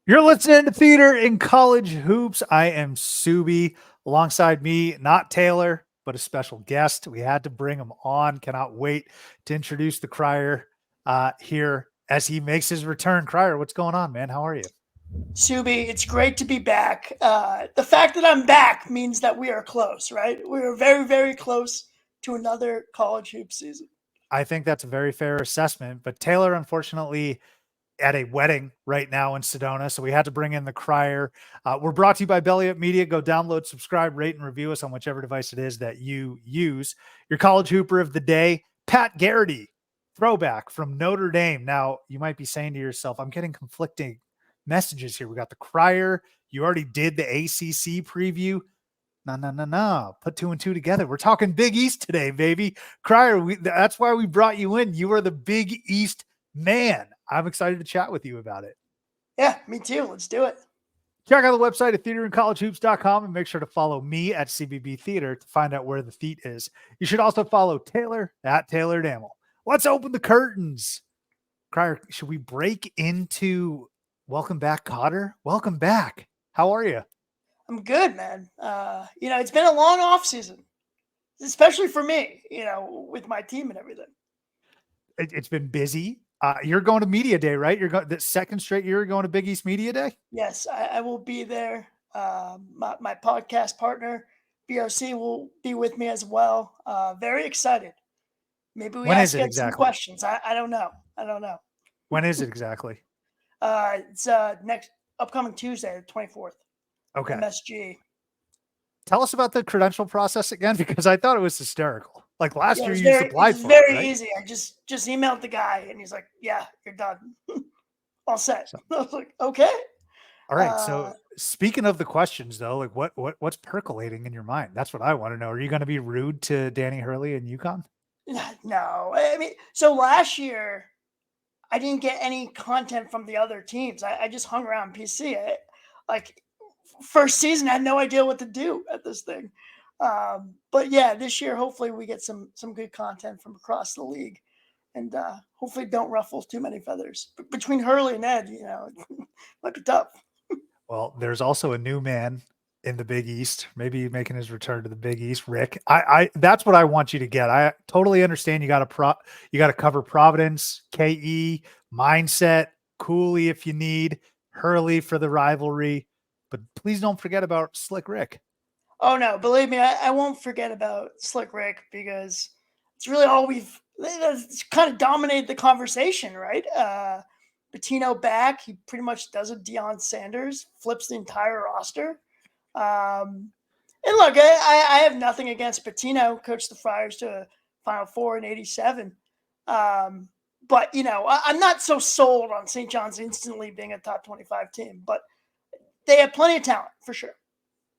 You're listening to Theater in College Hoops. I am Subi. Alongside me, not Taylor, but a special guest. We had to bring him on. Cannot wait to introduce the Crier here as he makes his return. Crier, what's going on, man? How are you? Subi, it's great to be back. The fact that I'm back means that we are close, right? We are very, very close to another college hoop season. I think that's a very fair assessment. But Taylor, unfortunately, at a wedding right now in Sedona. So we had to bring in the Crier. We're brought to you by Belly Up Media. Go download, subscribe, rate, and review us on whichever device it is that you use. Your college hooper of the day, Pat Garrity, throwback from Notre Dame. Now, you might be saying to yourself, I'm getting conflicting messages here. We got the Crier. You already did the ACC preview. No. Put two and two together. We're talking Big East today, baby. Crier, that's why we brought you in. You are the Big East man. I'm excited to chat with you about it. Yeah, me too. Let's do it. Check out the website at theaterincollegehoops.com and make sure to follow me at CBB Theater to find out where the feet is. You should also follow Taylor at Taylor Damel. Let's open the curtains. Crier, should we break into welcome back, Cotter? Welcome back. How are you? I'm good, man. It's been a long off season, especially for me, with my team and everything. It's been busy. You're going to Media Day, right? You're going the second straight year going to Big East Media Day? Yes, I will be there. My podcast partner, BRC, will be with me as well. Very excited. Maybe we When is ask it him some exactly? questions. I don't know. When is it exactly? It's next upcoming Tuesday, the 24th. Okay. MSG. Tell us about the credential process again, because I thought it was hysterical. Like last year, you used to apply for very it, right? easy. I just emailed the guy, and he's like, "Yeah, you're done, all set." So, I was like, "Okay." all right. So speaking of the questions, though, like what's percolating in your mind? That's what I want to know. Are you going to be rude to Danny Hurley and UConn? No, I mean, so last year I didn't get any content from the other teams. I just hung around PC. Like first season, I had no idea what to do at this thing. But yeah, this year, hopefully we get some good content from across the league, and hopefully don't ruffle too many feathers. But between Hurley and Ed, it might be tough. Well, there's also a new man in the Big East, maybe making his return to the Big East, Rick. I that's what I want you to get. I totally understand you got to cover Providence, KE, mindset, Cooley if you need, Hurley for the rivalry, but please don't forget about Slick Rick. Oh no, believe me, I won't forget about Slick Rick because it's really all it's kind of dominated the conversation, right? Pitino back, he pretty much does a Deion Sanders, flips the entire roster. And look, I have nothing against Pitino, coached the Friars to a Final Four in '87. But I'm not so sold on St. John's instantly being a top 25 team, but they have plenty of talent for sure.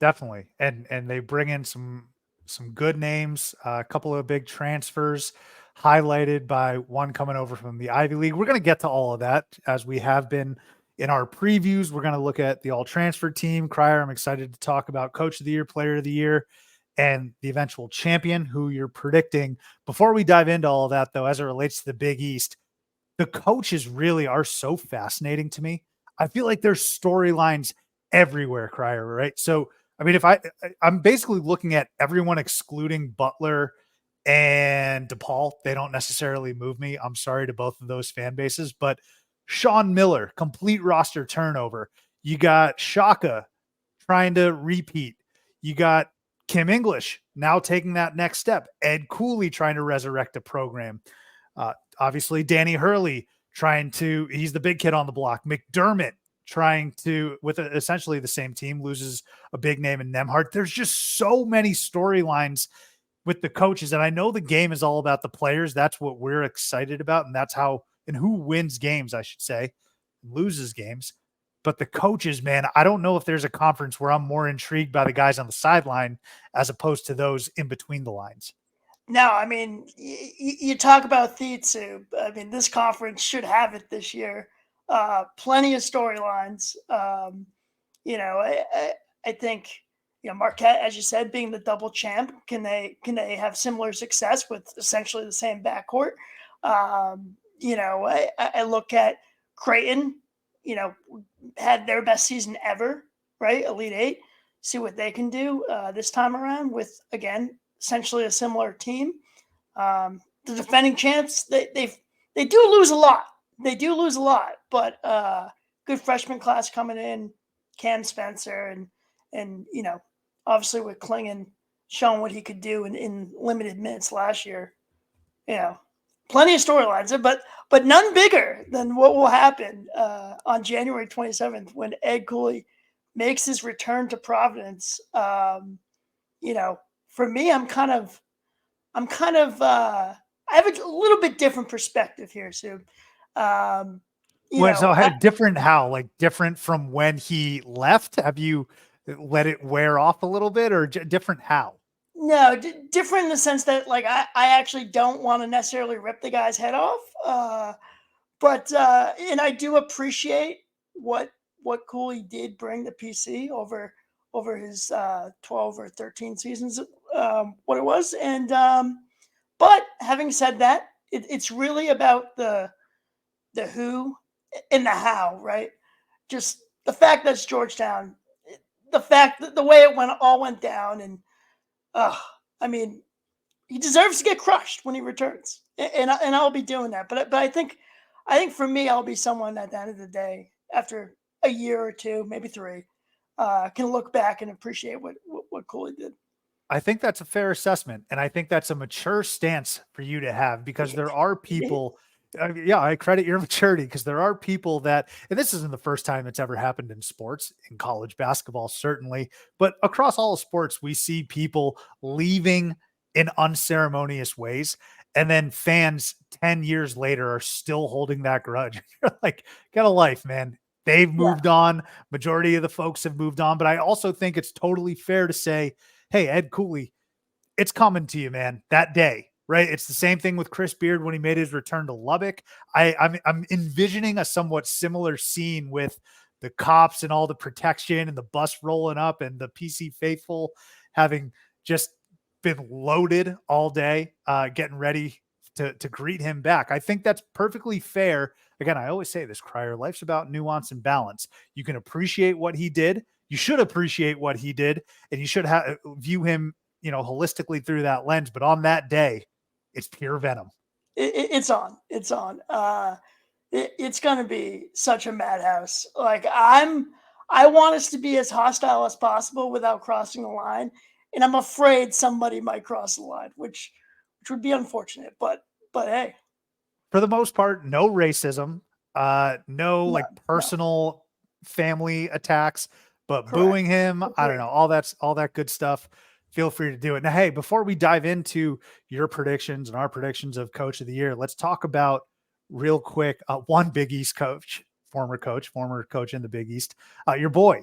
Definitely. And they bring in some good names, a couple of big transfers highlighted by one coming over from the Ivy League. We're going to get to all of that as we have been in our previews. We're going to look at the all transfer team. Crier, I'm excited to talk about coach of the year, player of the year, and the eventual champion who you're predicting. Before we dive into all of that, though, as it relates to the Big East, the coaches really are so fascinating to me. I feel like there's storylines everywhere, Crier, right? So, I mean, I'm basically looking at everyone excluding Butler and DePaul. They don't necessarily move me. I'm sorry to both of those fan bases, but Sean Miller, complete roster turnover. You got Shaka trying to repeat. You got Kim English now taking that next step. Ed Cooley trying to resurrect a program. Obviously, Danny Hurley he's the big kid on the block. McDermott trying to, with essentially the same team, loses a big name in Nemhart. There's just so many storylines with the coaches. And I know the game is all about the players. That's what we're excited about. And that's and who wins games, I should say, loses games. But the coaches, man, I don't know if there's a conference where I'm more intrigued by the guys on the sideline as opposed to those in between the lines. No, I mean, you talk about Thietsu. I mean, this conference should have it this year. Plenty of storylines. I think, Marquette, as you said, being the double champ, can they have similar success with essentially the same backcourt? I look at Creighton. had their best season ever, right? Elite Eight. See what they can do this time around with, again, essentially a similar team. The defending champs, they do lose a lot. They do lose a lot, but good freshman class coming in, Cam Spencer, and obviously with Klingon showing what he could do in limited minutes last year. Plenty of storylines, but none bigger than what will happen on January 27th when Ed Cooley makes his return to Providence. For me, I have a little bit different perspective here, Sue. Different how? Like different from when he left? Have you let it wear off a little bit, or different how? No, different in the sense that like I actually don't want to necessarily rip the guy's head off, but and I do appreciate what Cooley did bring to PC over his 12 or 13 seasons, what it was, and but having said that, it's really about the who and the how, right? Just the fact that it's Georgetown, the fact that the way it all went down, and I mean, he deserves to get crushed when he returns, and I'll be doing that. But I think for me, I'll be someone at the end of the day, after a year or two, maybe 3, can look back and appreciate what Cooley did. I think that's a fair assessment, and I think that's a mature stance for you to have, because there are people. I credit your maturity, because there are people that, and this isn't the first time it's ever happened in sports, in college basketball, certainly, but across all sports, we see people leaving in unceremonious ways. And then fans 10 years later are still holding that grudge. You're like, get a life, man. They've moved on. Majority of the folks have moved on. But I also think it's totally fair to say, hey, Ed Cooley, it's coming to you, man, that day, right? It's the same thing with Chris Beard when he made his return to Lubbock. I'm envisioning a somewhat similar scene with the cops and all the protection and the bus rolling up and the PC faithful having just been loaded all day, getting ready to greet him back. I think that's perfectly fair. Again, I always say this, Crier, life's about nuance and balance. You can appreciate what he did. You should appreciate what he did, and you should view him, holistically through that lens. But on that day, it's pure venom. It's on. It's on. It's going to be such a madhouse. Like I want us to be as hostile as possible without crossing the line, and I'm afraid somebody might cross the line, which would be unfortunate. But hey, for the most part, no racism, no personal family attacks. But correct. Booing him, I don't know, all that good stuff. Feel free to do it. Now, hey, before we dive into your predictions and our predictions of Coach of the Year, let's talk about real quick one Big East coach, former coach in the Big East, your boy,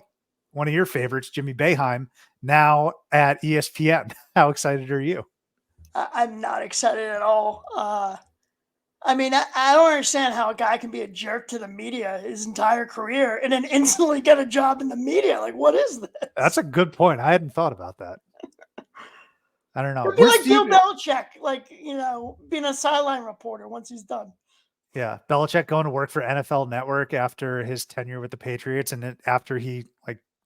one of your favorites, Jimmy Boeheim, now at ESPN. How excited are you? I'm not excited at all. I mean, I don't understand how a guy can be a jerk to the media his entire career and then instantly get a job in the media. Like, what is this? That's a good point. I hadn't thought about that. I don't know. It'd be like Bill Belichick, like, being a sideline reporter once he's done. Yeah. Belichick going to work for NFL Network after his tenure with the Patriots, and then after he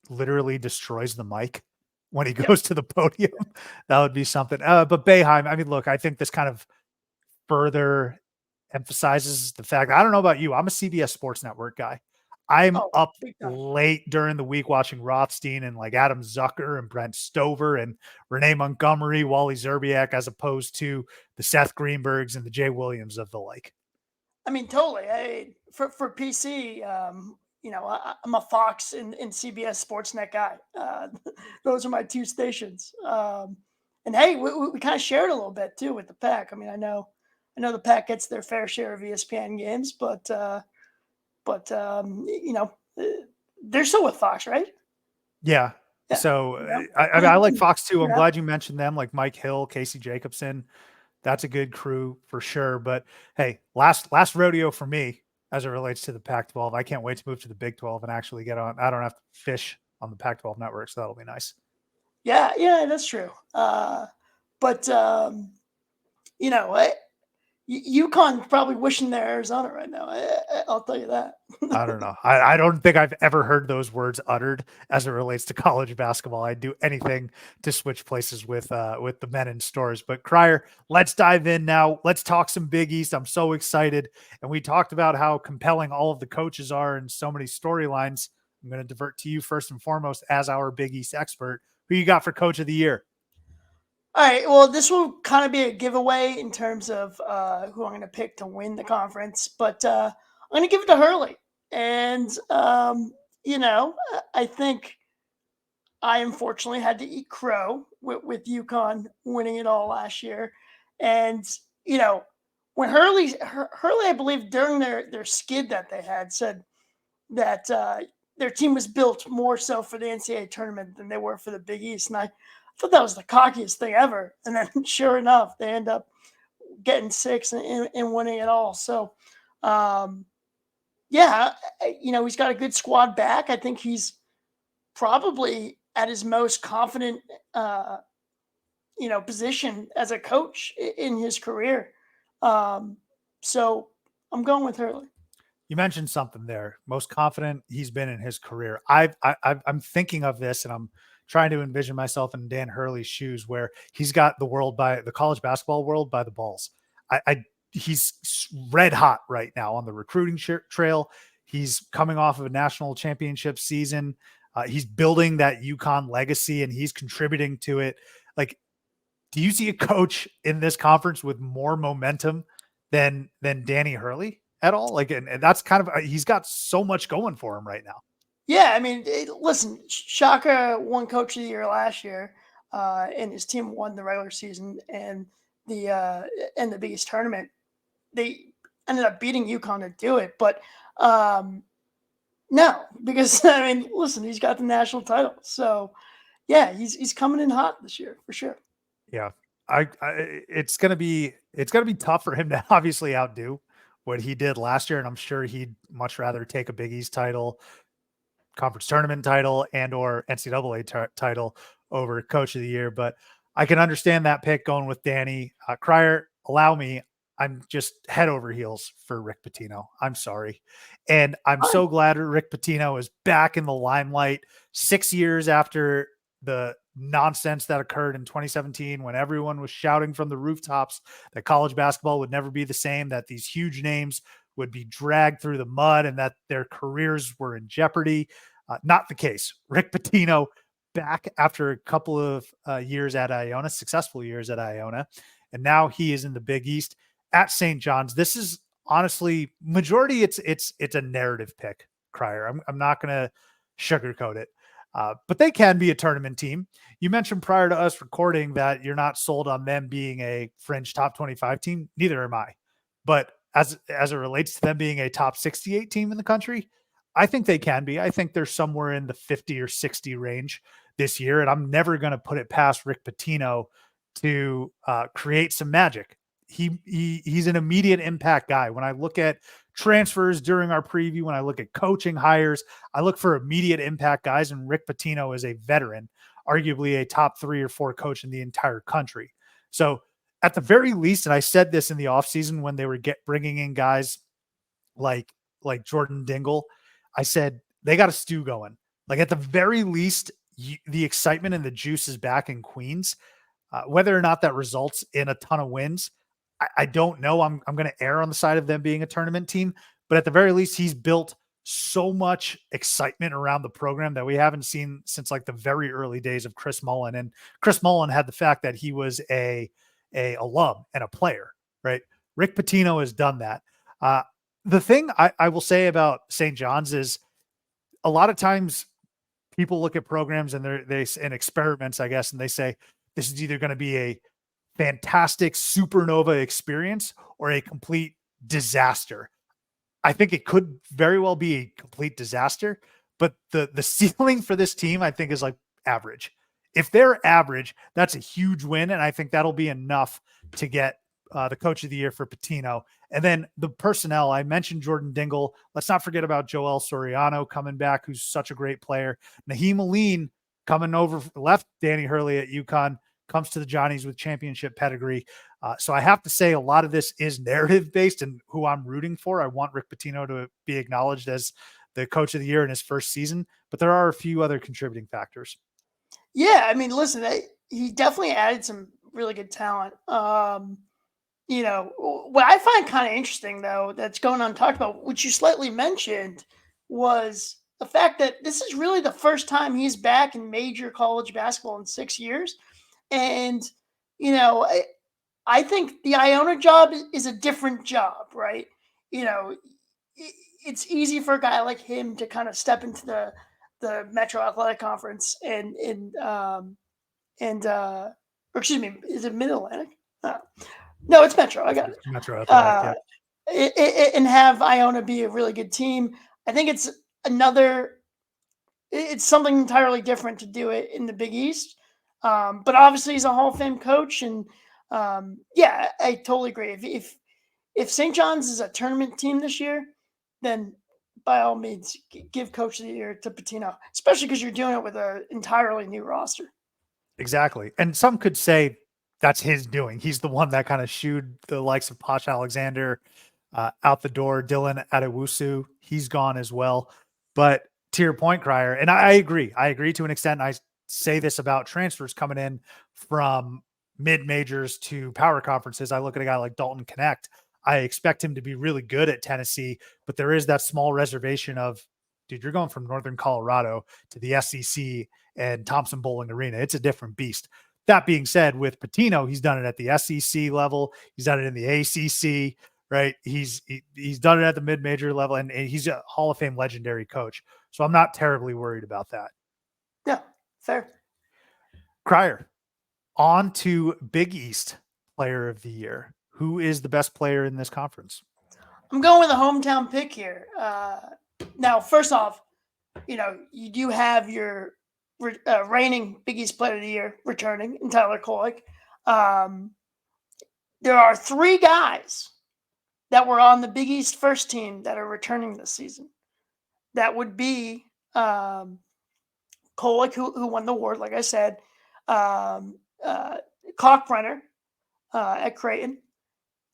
literally destroys the mic when he goes to the podium. That would be something. But Boeheim, I mean, look, I think this kind of further emphasizes the fact, I don't know about you, I'm a CBS Sports Network guy. I'm up late during the week watching Rothstein and Adam Zucker and Brent Stover and Renee Montgomery, Wally Zerbiak, as opposed to the Seth Greenbergs and the Jay Williams of the like. I mean, totally. For PC, I'm a Fox and CBS Sportsnet guy. Those are my 2 stations. And hey, we kind of shared a little bit too with the Pack. I mean, I know the Pack gets their fair share of ESPN games, but they're still with Fox, right? Yeah. So I like Fox too. I'm glad you mentioned them, like Mike Hill, Casey Jacobson. That's a good crew for sure. But hey, last rodeo for me as it relates to the Pac-12. I can't wait to move to the Big 12 and actually get on. I don't have to fish on the Pac-12 network, so that'll be nice. Yeah, that's true. But UConn probably wishing they're Arizona right now. I'll tell you that. I don't know. I don't think I've ever heard those words uttered as it relates to college basketball. I'd do anything to switch places with the men in stores. But Crier, let's dive in now. Let's talk some Big East. I'm so excited. And we talked about how compelling all of the coaches are and so many storylines. I'm going to divert to you first and foremost as our Big East expert. Who you got for Coach of the Year? All right. Well, this will kind of be a giveaway in terms of who I'm going to pick to win the conference, but I'm going to give it to Hurley. And, I think I unfortunately had to eat crow with UConn winning it all last year. And, when Hurley, I believe during their skid that they had, said that their team was built more so for the NCAA tournament than they were for the Big East. And I thought that was the cockiest thing ever. And then sure enough, they end up getting six and winning it all. So, yeah, he's got a good squad back. I think he's probably at his most confident, position as a coach in his career. So I'm going with Hurley. You mentioned something there. Most confident he's been in his career. I'm thinking of this, and I'm trying to envision myself in Dan Hurley's shoes, where he's got the college basketball world by the balls. He's red hot right now on the recruiting trail. He's coming off of a national championship season. He's building that UConn legacy, and he's contributing to it. Like, do you see a coach in this conference with more momentum than Danny Hurley at all? Like, and that's kind of, he's got so much going for him right now. Yeah, I mean, listen, Shaka won Coach of the Year last year, and his team won the regular season and the Big East tournament. They ended up beating UConn to do it, but no, because I mean, listen, he's got the national title, so yeah, he's coming in hot this year for sure. Yeah, it's gonna be tough for him to obviously outdo what he did last year, and I'm sure he'd much rather take a Big East title, conference tournament title, and or NCAA title over Coach of the Year. But I can understand that pick going with Danny. Crier, allow me. I'm just head over heels for Rick Pitino. I'm sorry. And I'm so glad Rick Pitino is back in the limelight 6 years after the nonsense that occurred in 2017 when everyone was shouting from the rooftops that college basketball would never be the same, that these huge names would be dragged through the mud and that their careers were in jeopardy. Not the case. Rick Pitino back after a couple of years at Iona, successful years at Iona, and now he is in the Big East at St. John's. This is honestly majority. It's a narrative pick, Crier. I'm not going to sugarcoat it, but they can be a tournament team. You mentioned prior to us recording that you're not sold on them being a fringe top 25 team. Neither am I. But as it relates to them being a top 68 team in the country, I think they can be. I think they're somewhere in the 50 or 60 range this year, and I'm never going to put it past Rick Pitino to create some magic. He's an immediate impact guy. When I look at transfers during our preview, when I look at coaching hires, I look for immediate impact guys, and Rick Pitino is a veteran, arguably a top 3 or 4 coach in the entire country. So at the very least, and I said this in the offseason when they were bringing in guys like Jordan Dingle, I said they got a stew going. Like, at the very least, the excitement and the juice is back in Queens. Whether or not that results in a ton of wins, I don't know. I'm going to err on the side of them being a tournament team, but at the very least, he's built so much excitement around the program that we haven't seen since like the very early days of Chris Mullin. And Chris Mullin had the fact that he was a alum and a player, right? Rick Pitino has done that. The thing I will say about St. John's is a lot of times people look at programs and and experiments, I guess, and they say this is either going to be a fantastic supernova experience or a complete disaster. I think it could very well be a complete disaster, but the ceiling for this team, I think, is like average. If they're average, that's a huge win, and I think that'll be enough to get the Coach of the Year for Pitino. And then the personnel, I mentioned Jordan Dingle. Let's not forget about Joel Soriano coming back, who's such a great player. Naheem Aline coming over, left Danny Hurley at UConn, comes to the Johnnies with championship pedigree. So I have to say a lot of this is narrative based and who I'm rooting for. I want Rick Pitino to be acknowledged as the coach of the year in his first season, but there are a few other contributing factors. Yeah, I mean, listen, he definitely added some really good talent. What I find kind of interesting though, that's going on talked about, which you slightly mentioned, was the fact that this is really the first time he's back in major college basketball in 6 years. And, you know, I think the Iona job is a different job, right? You know, it's easy for a guy like him to kind of step into the Metro Athletic Conference or excuse me, is it Mid Atlantic? No, it's Metro. I got it. Metro Athletic, Uh, yeah. and have Iona be a really good team. I think it's something entirely different to do it in the Big East. But obviously, he's a Hall of Fame coach, and yeah, I totally agree. If St. John's is a tournament team this year, then by all means, give Coach of the Year to Pitino, especially because you're doing it with an entirely new roster. Exactly. And some could say that's his doing. He's the one that kind of shooed the likes of Posh Alexander out the door. Dylan Adewusu, he's gone as well. But to your point, Crier, and I agree. I agree to an extent. I say this about transfers coming in from mid majors to power conferences. I look at a guy like Dalton Connect. I expect him to be really good at Tennessee, but there is that small reservation of, dude, you're going from Northern Colorado to the SEC and Thompson Bowling Arena. It's a different beast. That being said, with Pitino, he's done it at the SEC level. He's done it in the ACC, right? He's done it at the mid-major level, and he's a Hall of Fame legendary coach. So I'm not terribly worried about that. Yeah, fair. Crier, on to Big East Player of the Year. Who is the best player in this conference? I'm going with a hometown pick here. Now, first off, you do have your reigning Big East Player of the Year returning in Tyler Kolek. There are 3 guys that were on the Big East first team that are returning this season. That would be Kolek, who won the award, like I said, Kalkbrenner at Creighton,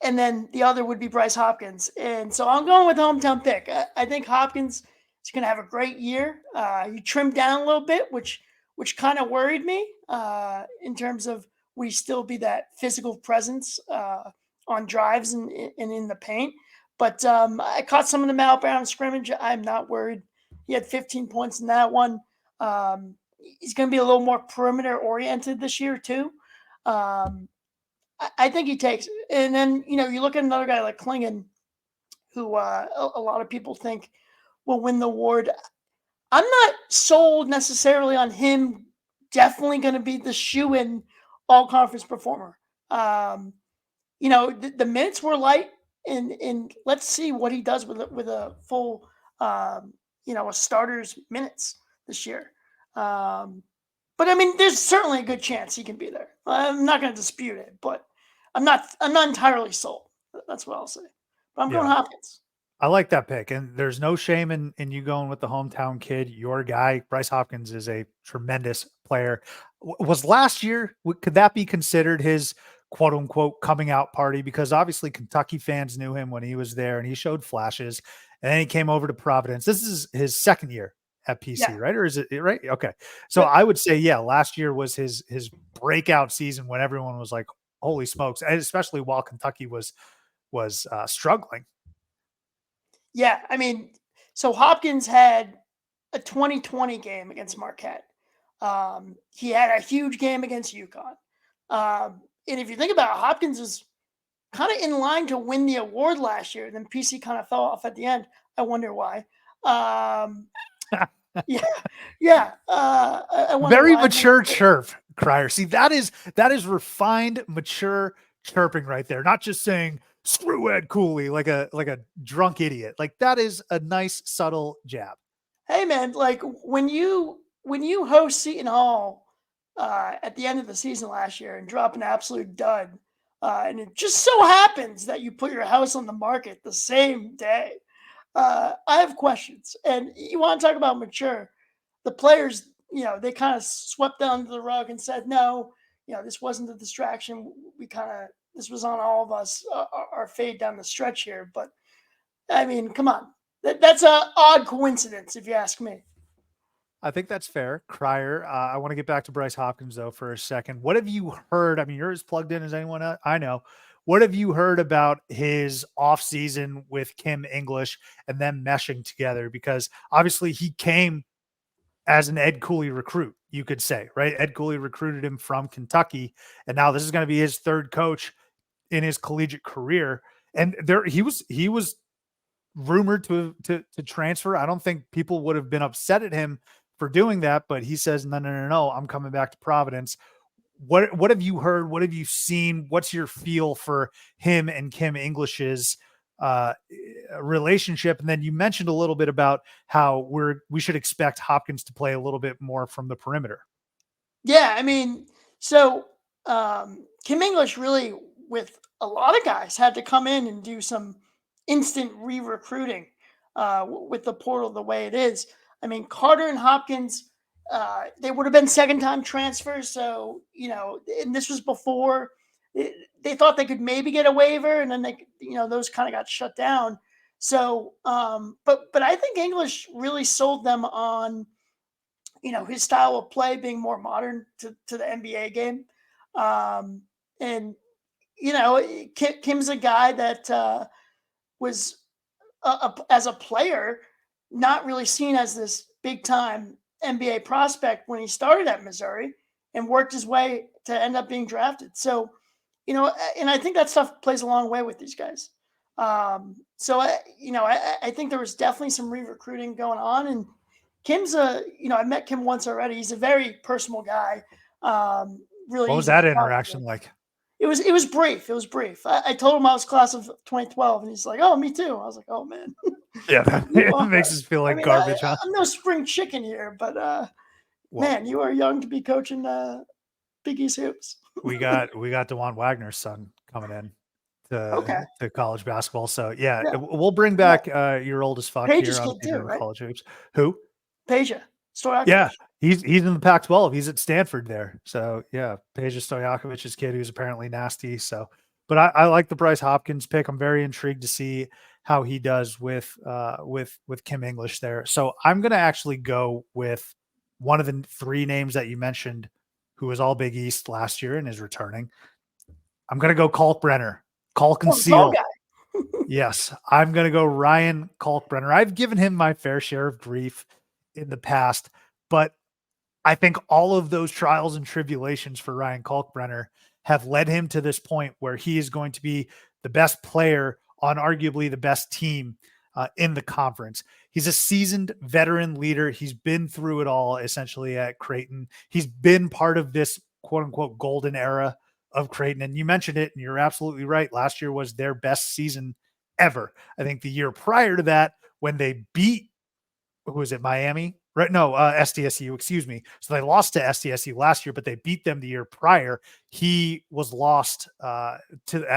and then the other would be Bryce Hopkins. And so I'm going with hometown pick. I think Hopkins is going to have a great year. He trimmed down a little bit, which kind of worried me in terms of we still be that physical presence on drives and in the paint. But I caught some of them outbound scrimmage. I'm not worried. He had 15 points in that one. He's going to be a little more perimeter oriented this year too. I think he takes it. And then, you look at another guy like Klingon, who a lot of people think will win the award. I'm not sold necessarily on him definitely going to be the shoe-in all-conference performer. The minutes were light, and let's see what he does with a full, a starter's minutes this year. But I mean, there's certainly a good chance he can be there. I'm not going to dispute it, but I'm not entirely sold. That's what I'll say. But I'm going Hopkins. I like that pick, and there's no shame in you going with the hometown kid, your guy. Bryce Hopkins is a tremendous player. Was last year, could that be considered his quote unquote coming out party? Because obviously Kentucky fans knew him when he was there and he showed flashes, and then he came over to Providence. This is his second year at PC, right? Or is it right? Okay. So I would say, last year was his breakout season when everyone was like, holy smokes. And especially while Kentucky was struggling. Yeah. I mean, so Hopkins had a 2020 game against Marquette. He had a huge game against UConn. And if you think about it, Hopkins was kind of in line to win the award last year. And then PC kind of fell off at the end. I wonder why. Yeah. Very mature chirp, Crier. See, that is refined, mature chirping right there. Not just saying screw Ed Cooley like a drunk idiot. Like that is a nice subtle jab. Hey man, like when you host Seton Hall at the end of the season last year and drop an absolute dud, and it just so happens that you put your house on the market the same day. I have questions, and you want to talk about mature. The players, they kind of swept that under the rug and said, no, this wasn't a distraction. This was on all of us, our fade down the stretch here. But I mean, come on, that's a odd coincidence if you ask me. I think that's fair. Crier, I want to get back to Bryce Hopkins, though, for a second. What have you heard? I mean, you're as plugged in as anyone I know. What have you heard about his offseason with Kim English and them meshing together? Because obviously he came as an Ed Cooley recruit, you could say, right? Ed Cooley recruited him from Kentucky, and now this is going to be his third coach in his collegiate career. And he was rumored to transfer. I don't think people would have been upset at him for doing that, but he says, no, I'm coming back to Providence. What have you heard? What have you seen? What's your feel for him and Kim English's relationship? And then you mentioned a little bit about how we should expect Hopkins to play a little bit more from the perimeter. Yeah, I mean, so Kim English really, with a lot of guys, had to come in and do some instant re-recruiting with the portal the way it is. I mean, Carter and Hopkins, they would have been second-time transfers. So, and this was before they thought they could maybe get a waiver, and then those kind of got shut down. So, but I think English really sold them on, his style of play being more modern to the NBA game. And, Kim's a guy that was, as a player, not really seen as this big time NBA prospect when he started at Missouri and worked his way to end up being drafted. So, and I think that stuff plays a long way with these guys. So, I think there was definitely some re-recruiting going on, and Kim's I met Kim once already. He's a very personal guy. Really, what was that interaction like? It was brief. It was brief. I told him I was class of 2012, and he's like, "Oh, me too." I was like, "Oh man." Yeah, that makes us feel like garbage, huh? I'm no spring chicken here, but man, you are young to be coaching Big East hoops. we got DeJuan Wagner's son coming in to college basketball. So yeah, we'll bring back your oldest fuck Page's here on kid too, right? college hoops. Who? Peja Stojakovic. Yeah, he's in the Pac-12. He's at Stanford there. So yeah, Peja Stojakovic's kid, who's apparently nasty. So, but I like the Bryce Hopkins pick. I'm very intrigued to see how he does with Kim English there. So I'm gonna actually go with one of the three names that you mentioned, who was all Big East last year and is returning. I'm gonna go Kalkbrenner. Kalk and Seal. Yes, I'm going to go Ryan Kalkbrenner. I've given him my fair share of grief in the past, but I think all of those trials and tribulations for Ryan Kalkbrenner have led him to this point where he is going to be the best player on arguably the best team in the conference. He's a seasoned veteran leader. He's been through it all essentially at Creighton. He's been part of this quote unquote golden era of Creighton. And you mentioned it, and you're absolutely right. Last year was their best season ever. I think the year prior to that, when they beat, who was it, Miami? Right? No, SDSU, excuse me. So they lost to SDSU last year, but they beat them the year prior. He was lost for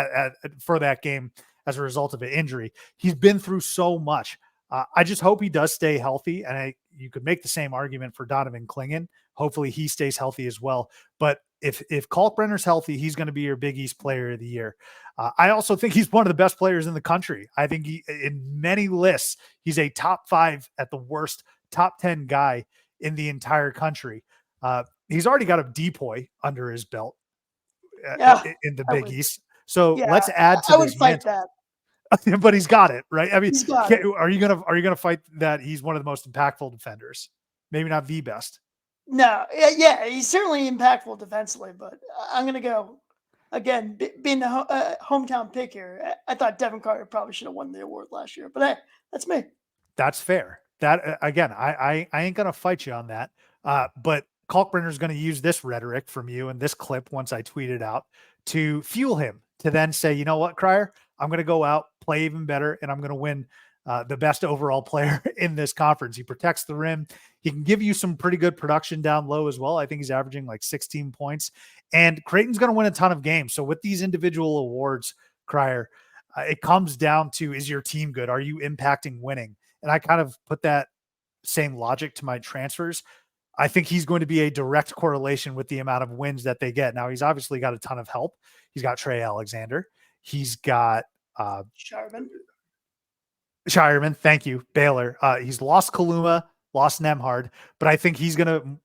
that game as a result of an injury. He's been through so much. I just hope he does stay healthy. And you could make the same argument for Donovan Clingan. Hopefully he stays healthy as well. But if Kalkbrenner's healthy, he's going to be your Big East Player of the Year. I also think he's one of the best players in the country. I think in many lists, he's a top 5 at the worst, top 10 guy in the entire country. He's already got a DPOY under his belt in the Big East. So let's add to I would fight that. But he's got it, right? I mean, are you gonna fight that he's one of the most impactful defenders? Maybe not the best. No, yeah, he's certainly impactful defensively, but I'm gonna go again. Being the hometown pick here, I thought Devin Carter probably should have won the award last year, but hey, that's me. That's fair. That again, I ain't gonna fight you on that. But Kalkbrenner's going to use this rhetoric from you and this clip once I tweet it out to fuel him to then say, you know what, Crier, I'm going to go out, play even better, and I'm going to win the best overall player in this conference. He protects the rim. He can give you some pretty good production down low as well. I think he's averaging like 16 points. And Creighton's going to win a ton of games. So with these individual awards, Crier, it comes down to, is your team good? Are you impacting winning? And I kind of put that same logic to my transfers. I think he's going to be a direct correlation with the amount of wins that they get. Now, he's obviously got a ton of help. He's got Trey Alexander. He's got Sharman. Shireman, thank you, Baylor. He's lost Kaluma, lost Nemhard, but I think he's going to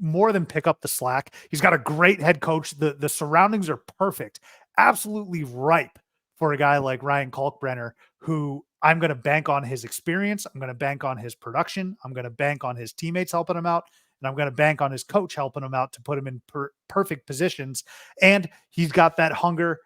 more than pick up the slack. He's got a great head coach. The surroundings are perfect, absolutely ripe for a guy like Ryan Kalkbrenner, who I'm going to bank on his experience. I'm going to bank on his production. I'm going to bank on his teammates helping him out. And I'm going to bank on his coach helping him out to put him in perfect positions. And he's got that hunger,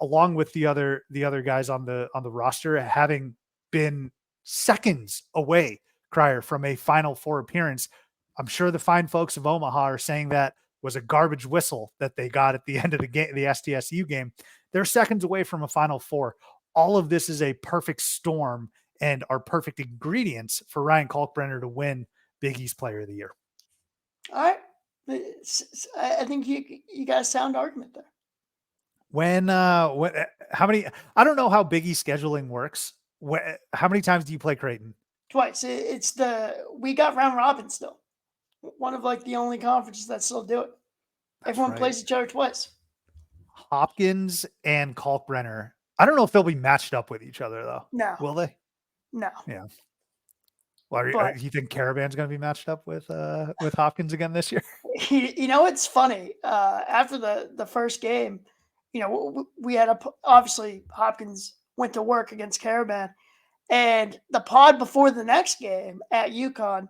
along with the other guys on the roster, having been seconds away, Crier, from a Final Four appearance. I'm sure the fine folks of Omaha are saying that was a garbage whistle that they got at the end of the game, the SDSU game. They're seconds away from a Final Four. All of this is a perfect storm and are perfect ingredients for Ryan Kalkbrenner to win Big East Player of the Year. All right. I think you got a sound argument there. How many, I don't know how Big East scheduling works. How many times do you play Creighton? Twice. We got round robin still. One of like the only conferences that still do it. Everyone plays each other twice. Hopkins and Kalkbrenner. I don't know if they'll be matched up with each other though. No. Will they? No. Yeah. Well, you think Caravan's going to be matched up with Hopkins again this year? You know, it's funny. After the first game, you know, we had obviously Hopkins went to work against Caravan, and the pod before the next game at UConn,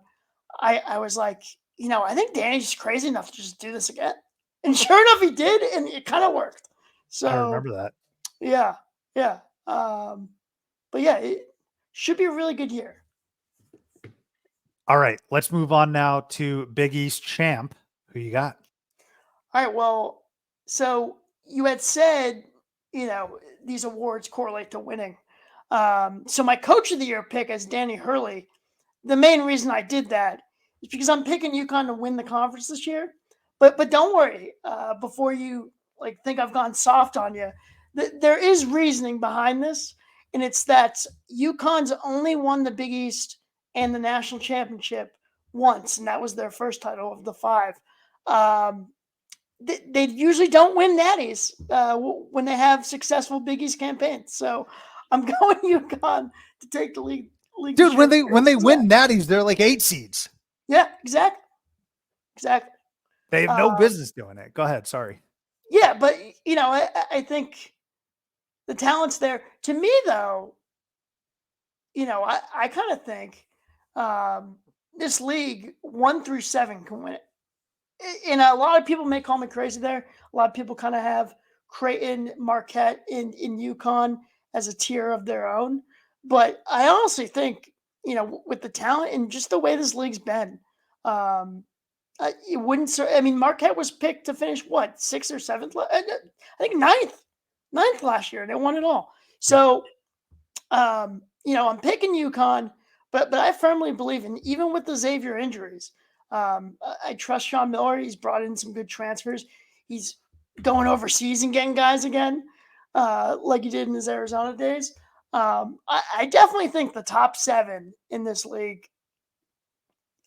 I was like, you know, I think Danny's just crazy enough to just do this again. And sure enough, he did, and it kind of worked. So I remember that. Yeah. But yeah, it should be a really good year. All right, let's move on now to Big East champ. Who you got? All right. Well, so you had said, you know, these awards correlate to winning. So my coach of the year pick is Danny Hurley. The main reason I did that is because I'm picking UConn to win the conference this year. But don't worry, before you like think I've gone soft on you, there is reasoning behind this, and it's that UConn's only won the Big East and the national championship once, and that was their first title of the 5. They usually don't win natties when they have successful Big East campaigns. So I'm going UConn to take the league. Dude, when they win natties, they're like 8 seeds. Yeah, exactly. They have no business doing it. Go ahead. Sorry. Yeah, but you know, I think the talent's there. To me, though, you know, I kind of think this league 1 through 7 can win it. And a lot of people may call me crazy there. A lot of people kind of have Creighton, Marquette, in UConn as a tier of their own. But I honestly think, you know, with the talent and just the way this league's been, it wouldn't. I mean, Marquette was picked to finish what, 6th or 7th? I think 9th last year, and they won it all. So, you know, I'm picking UConn, but I firmly believe in, even with the Xavier injuries, I trust Sean Miller. He's brought in some good transfers. He's going overseas and getting guys again, like he did in his Arizona days. I definitely think the top 7 in this league,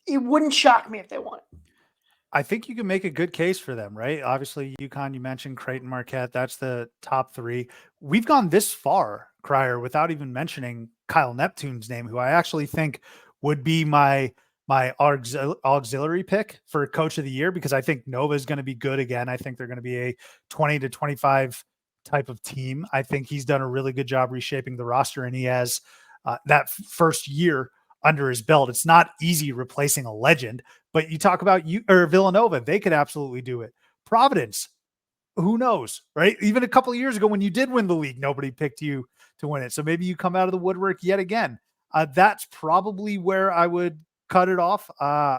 it wouldn't shock me if they won it. I think you can make a good case for them, right? Obviously, UConn, you mentioned Creighton, Marquette. That's the top 3. We've gone this far, Crier, without even mentioning Kyle Neptune's name, who I actually think would be my auxiliary pick for coach of the year, because I think Nova is going to be good again. I think they're going to be a 20 to 25 type of team. I think he's done a really good job reshaping the roster, and he has that first year under his belt. It's not easy replacing a legend, but you talk about Villanova, they could absolutely do it. Providence, who knows, right? Even a couple of years ago when you did win the league, nobody picked you to win it. So maybe you come out of the woodwork yet again. That's probably where I would cut it off.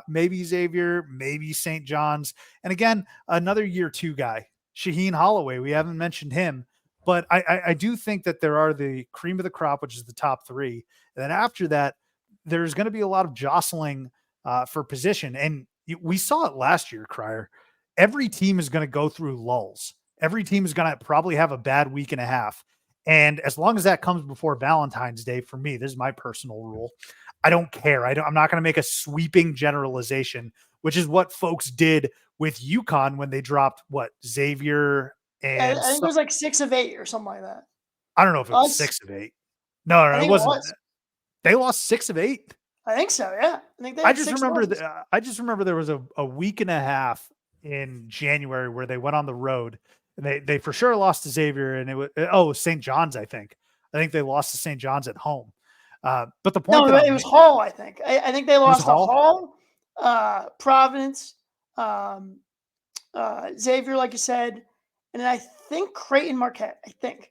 Maybe Xavier, maybe St. John's. And again, another year 2 guy, Shaheen Holloway. We haven't mentioned him, but I do think that there are the cream of the crop, which is the top 3. And then after that, there's going to be a lot of jostling for position. And we saw it last year, Crier. Every team is going to go through lulls. Every team is going to probably have a bad week and a half. And as long as that comes before Valentine's Day, for me, this is my personal rule, I don't care. I'm not going to make a sweeping generalization which is what folks did with UConn when they dropped what Xavier and I think it was like 6 of 8 or something like that. I don't know if it was Us, 6 of 8. No, I it think it wasn't. was. They lost 6 of 8. I think so. Yeah, I think they had 6 wins. I just remember there was a week and a half in January where they went on the road and they for sure lost to Xavier and it was St. John's. I think they lost to St. John's at home. But the point No, that it was Hall. I think. I think they it was lost to Hall. Hall, Providence, um, Xavier, like you said, and I think Creighton Marquette. I think.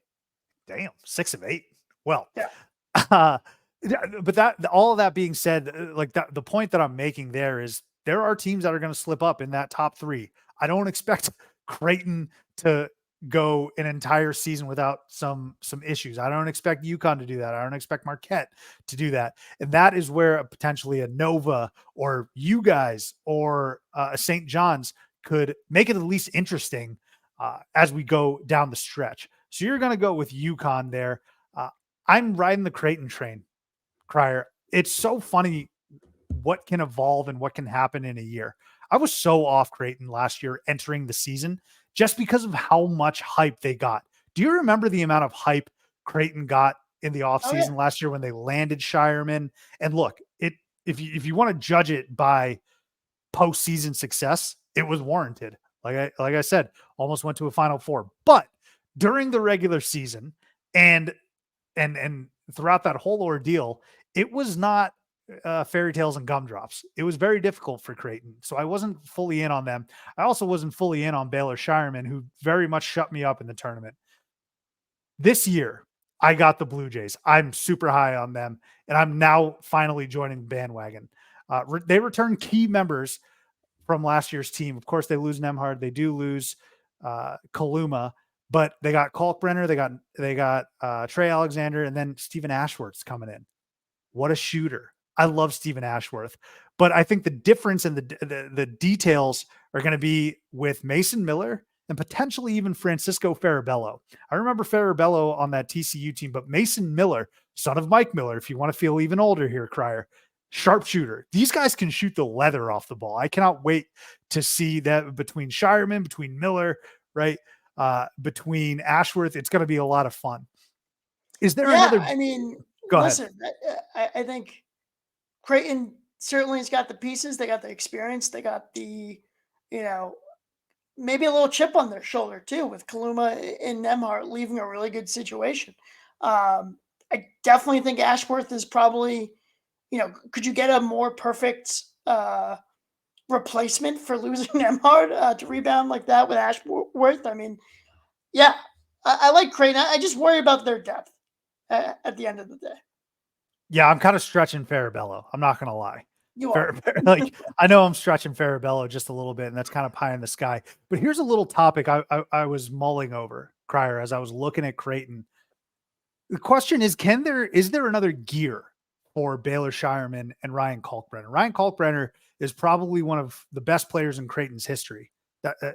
Damn, 6 of 8. Well, Yeah. But that all of that being said, like the point that I'm making there is there are teams that are going to slip up in that top 3. I don't expect Creighton to go an entire season without some issues. I don't expect UConn to do that. I don't expect Marquette to do that. And that is where potentially a Nova or you guys or a St. John's could make it at least interesting as we go down the stretch. So you're going to go with UConn there. I'm riding the Creighton train, Crier. It's so funny what can evolve and what can happen in a year. I was so off Creighton last year entering the season just because of how much hype they got. Do you remember the amount of hype Creighton got in the offseason last year when they landed Shireman? And look, if you want to judge it by postseason success, it was warranted. Like I said, almost went to a Final Four. But during the regular season and throughout that whole ordeal, it was not fairy tales and gumdrops. It was very difficult for Creighton. So I wasn't fully in on them. I also wasn't fully in on Baylor Shireman, who very much shut me up in the tournament. This year, I got the Blue Jays. I'm super high on them, and I'm now finally joining the bandwagon. They return key members from last year's team. Of course, they lose Nemhard. They do lose Kaluma, but they got Kalkbrenner. They got Trey Alexander, and then Stephen Ashworth's coming in. What a shooter. I love Stephen Ashworth, but I think the difference in the details are going to be with Mason Miller and potentially even Francisco Farabello. I remember Farabello on that TCU team, but Mason Miller, son of Mike Miller, if you want to feel even older here, Crier, sharpshooter. These guys can shoot the leather off the ball. I cannot wait to see that between Shireman, between Miller, right? Between Ashworth. It's going to be a lot of fun. Is there another? I mean, Go listen, I think Creighton certainly has got the pieces. They got the experience. They got the, maybe a little chip on their shoulder too with Kaluma and Nemhart leaving a really good situation. I definitely think Ashworth is probably, could you get a more perfect replacement for losing Nemhard to rebound like that with Ashworth? I mean, yeah, I like Creighton. I just worry about their depth at the end of the day. Yeah, I'm kind of stretching Farabello. I'm not going to lie. You are. Like, I know I'm stretching Farabello just a little bit, and that's kind of pie in the sky. But here's a little topic I was mulling over, Crier, as I was looking at Creighton. The question is, is there another gear for Baylor Shireman and Ryan Kalkbrenner? Ryan Kalkbrenner is probably one of the best players in Creighton's history.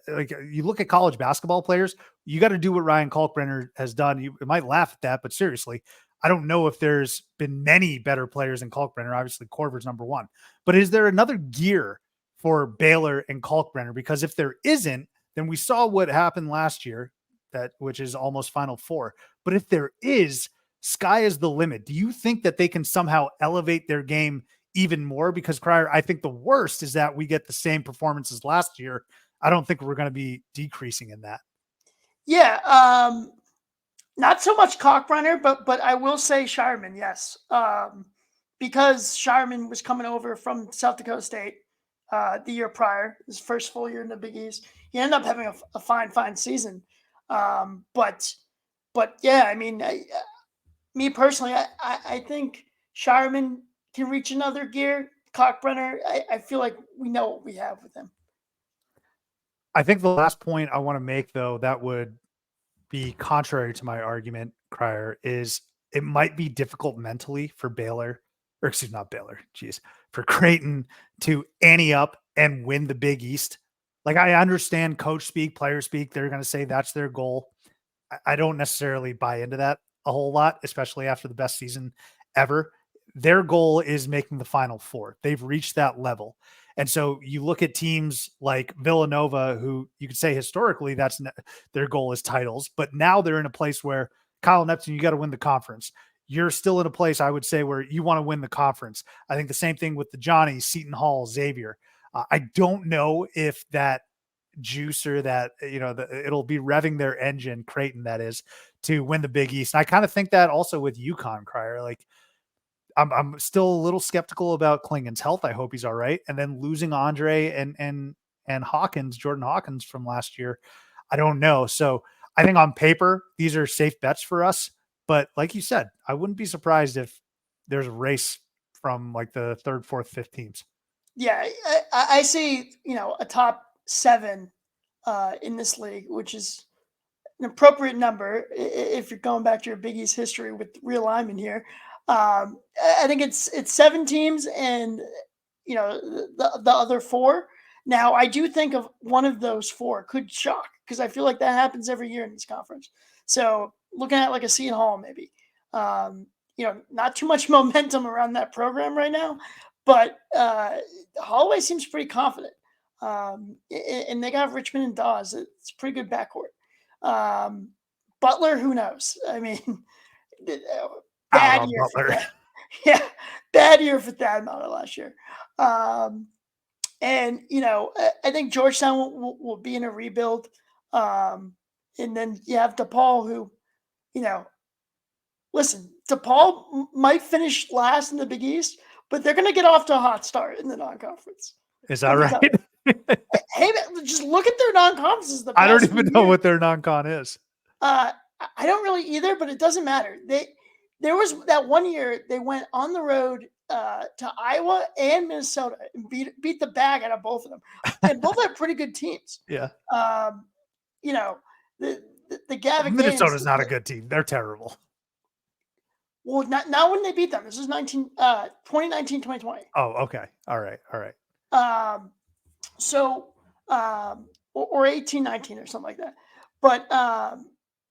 Like you look at college basketball players, you got to do what Ryan Kalkbrenner has done. You might laugh at that, but seriously, I don't know if there's been many better players than Kalkbrenner. Obviously, Korver's number one. But is there another gear for Baylor and Kalkbrenner? Because if there isn't, then we saw what happened last year, which is almost Final Four. But if there is, sky is the limit. Do you think that they can somehow elevate their game even more? Because Crier, I think the worst is that we get the same performances last year. I don't think we're going to be decreasing in that. Yeah. Not so much Kalkbrenner, but I will say Shireman, yes. Because Shireman was coming over from South Dakota State the year prior, his first full year in the Big East. He ended up having a fine season. But yeah, I mean, me personally, I think Shireman can reach another gear. Kalkbrenner, I feel like we know what we have with him. I think the last point I want to make, though, that would be contrary to my argument, Crier, is it might be difficult mentally for for Creighton to ante up and win the Big East. Like, I understand coach speak, player speak. They're going to say that's their goal. I don't necessarily buy into that a whole lot, especially after the best season ever. Their goal is making the Final Four. They've reached that level. And so you look at teams like Villanova, who you could say historically their goal is titles, but now they're in a place where Kyle Neptune, you got to win the conference. You're still in a place, I would say, where you want to win the conference. I think the same thing with the Johnnies, Seton Hall, Xavier. I don't know if that juicer that it'll be revving their engine, Creighton, that is, to win the Big East. And I kind of think that also with UConn, Crier. Like, I'm still a little skeptical about Klingen's health. I hope he's all right. And then losing Andre and Hawkins, Jordan Hawkins from last year, I don't know. So I think on paper these are safe bets for us. But like you said, I wouldn't be surprised if there's a race from like the third, fourth, fifth teams. Yeah, I see, a top 7 in this league, which is an appropriate number if you're going back to your Big East history with realignment here. I think it's 7 teams and the other 4. Now I do think of one of those 4 could shock because I feel like that happens every year in this conference. So looking at like a Seton Hall maybe, not too much momentum around that program right now, but Holloway seems pretty confident. And they got Richmond and Dawes. It's a pretty good backcourt. Butler, who knows? I mean, bad year for that. Yeah, bad year for Thad Matta last year. And I think Georgetown will be in a rebuild. And then you have DePaul, who, listen, DePaul might finish last in the Big East, but they're going to get off to a hot start in the non-conference. Is that right? Hey, man, just look at their non-conferences. I don't even know what their non-con is. I don't really either, but it doesn't matter. There was that one year they went on the road to Iowa and Minnesota and beat the bag out of both of them, and both had pretty good teams. Yeah. The Gavin Minnesota's not a good team. They're terrible. Well, not when they beat them. This is 2019, 2020. Oh, okay. All right. Or 18, 19 or something like that. But